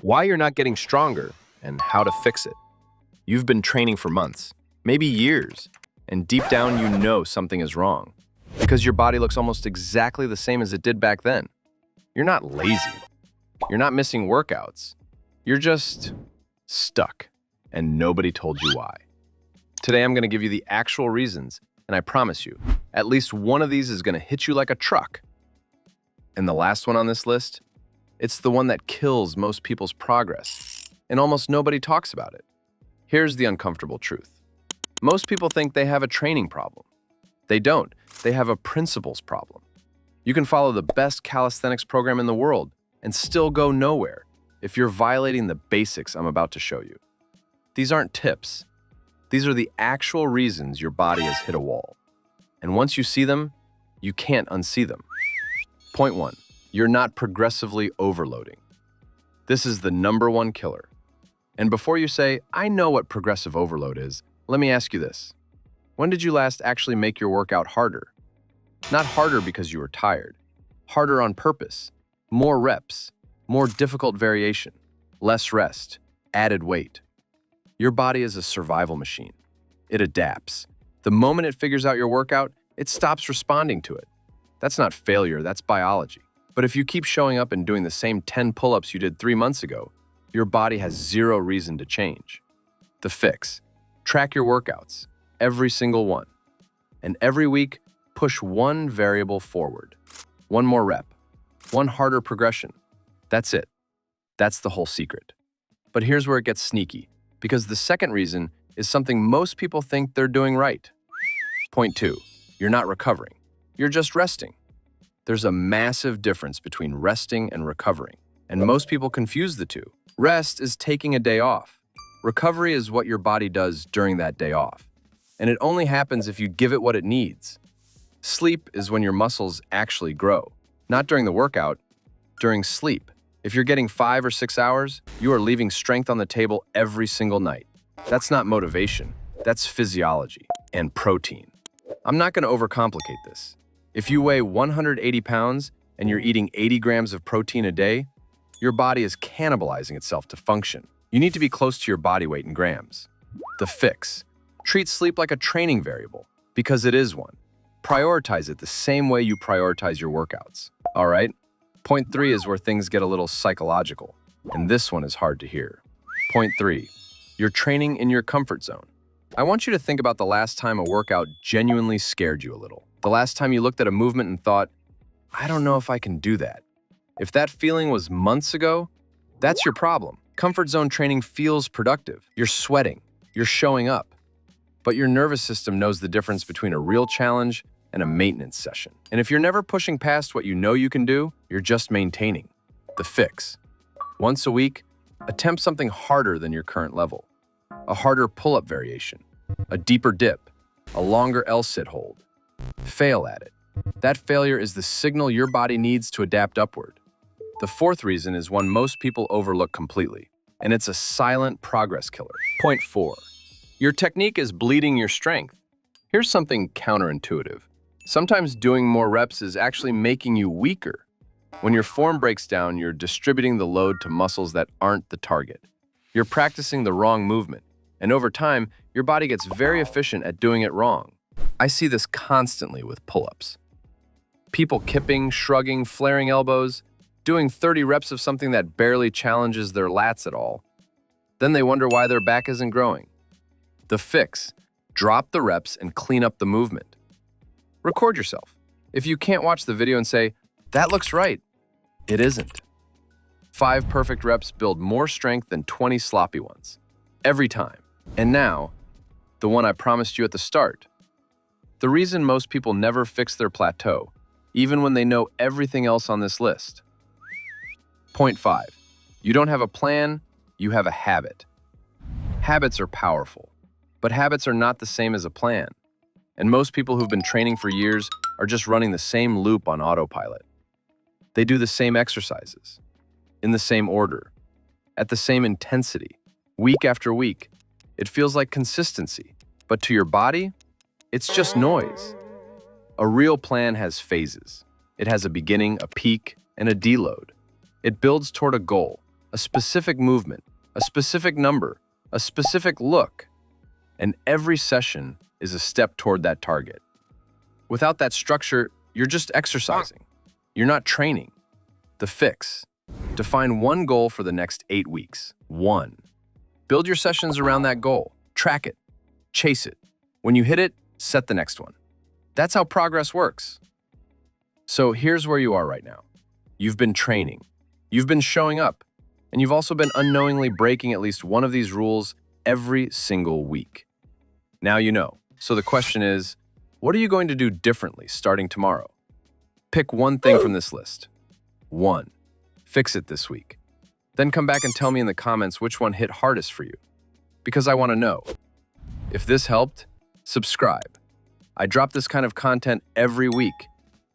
why you're not getting stronger, and how to fix it. You've been training for months, maybe years, and deep down you know something is wrong because your body looks almost exactly the same as it did back then. You're not lazy. You're not missing workouts. You're just stuck, and nobody told you why. Today I'm going to give you the actual reasons, and I promise you, at least one of these is going to hit you like a truck. And the last one on this list, it's the one that kills most people's progress, and almost nobody talks about it. Here's the uncomfortable truth. Most people think they have a training problem. They don't. They have a principles problem. You can follow the best calisthenics program in the world and still go nowhere if you're violating the basics I'm about to show you. These aren't tips. These are the actual reasons your body has hit a wall. And once you see them, you can't unsee them. Point 1. You're not progressively overloading. This is the #1 killer. And before you say, I know what progressive overload is, let me ask you this. When did you last actually make your workout harder? Not harder because you were tired. Harder on purpose. More reps. More difficult variation. Less rest. Added weight. Your body is a survival machine. It adapts. The moment it figures out your workout, it stops responding to it. That's not failure, that's biology. But if you keep showing up and doing the same 10 pull-ups you did 3 months ago, your body has zero reason to change. The fix. Track your workouts, every single one. And every week, push one variable forward. One more rep. One harder progression. That's it. That's the whole secret. But here's where it gets sneaky, because the second reason is something most people think they're doing right. Point 2. You're not recovering. You're just resting. There's a massive difference between resting and recovering, and most people confuse the two. Rest is taking a day off. Recovery is what your body does during that day off, and it only happens if you give it what it needs. Sleep is when your muscles actually grow, not during the workout, during sleep. If you're getting 5 or 6 hours, you are leaving strength on the table every single night. That's not motivation, that's physiology and protein. I'm not going to overcomplicate this. If you weigh 180 pounds and you're eating 80 grams of protein a day, your body is cannibalizing itself to function. You need to be close to your body weight in grams. The fix. Treat sleep like a training variable, because it is one. Prioritize it the same way you prioritize your workouts. All right? Point 3 is where things get a little psychological, and this one is hard to hear. Point 3. You're training in your comfort zone. I want you to think about the last time a workout genuinely scared you a little. The last time you looked at a movement and thought, I don't know if I can do that. If that feeling was months ago, that's your problem. Comfort zone training feels productive. You're sweating. You're showing up. But your nervous system knows the difference between a real challenge and a maintenance session. And if you're never pushing past what you know you can do, you're just maintaining. The fix. Once a week, attempt something harder than your current level. A harder pull-up variation. A deeper dip. A longer L-sit hold. Fail at it. That failure is the signal your body needs to adapt upward. The fourth reason is one most people overlook completely, and it's a silent progress killer. Point 4. Your technique is bleeding your strength. Here's something counterintuitive. Sometimes doing more reps is actually making you weaker. When your form breaks down, you're distributing the load to muscles that aren't the target. You're practicing the wrong movement, and over time, your body gets very efficient at doing it wrong. I see this constantly with pull-ups. People kipping, shrugging, flaring elbows, doing 30 reps of something that barely challenges their lats at all. Then they wonder why their back isn't growing. The fix. Drop the reps and clean up the movement. Record yourself. If you can't watch the video and say, that looks right, it isn't. 5 perfect reps build more strength than 20 sloppy ones. Every time. And now, the one I promised you at the start. The reason most people never fix their plateau, even when they know everything else on this list. Point 5. You don't have a plan, you have a habit. Habits are powerful, but habits are not the same as a plan. And most people who've been training for years are just running the same loop on autopilot. They do the same exercises, in the same order, at the same intensity, week after week. It feels like consistency, but to your body, it's just noise. A real plan has phases. It has a beginning, a peak, and a deload. It builds toward a goal, a a specific movement, a specific number, a specific look. And every session is a step toward that target. Without that structure, you're just exercising. You're not training. The fix: define one goal for the next 8 weeks. 1. Build your sessions around that goal. Track it. Chase it. When you hit it, set the next one. That's how progress works. So here's where you are right now. You've been training. You've been showing up. And you've also been unknowingly breaking at least one of these rules every single week. Now you know. So the question is, what are you going to do differently starting tomorrow? Pick one thing from this list. 1. Fix it this week. Then come back and tell me in the comments which one hit hardest for you, because I want to know. If this helped, subscribe. I drop this kind of content every week,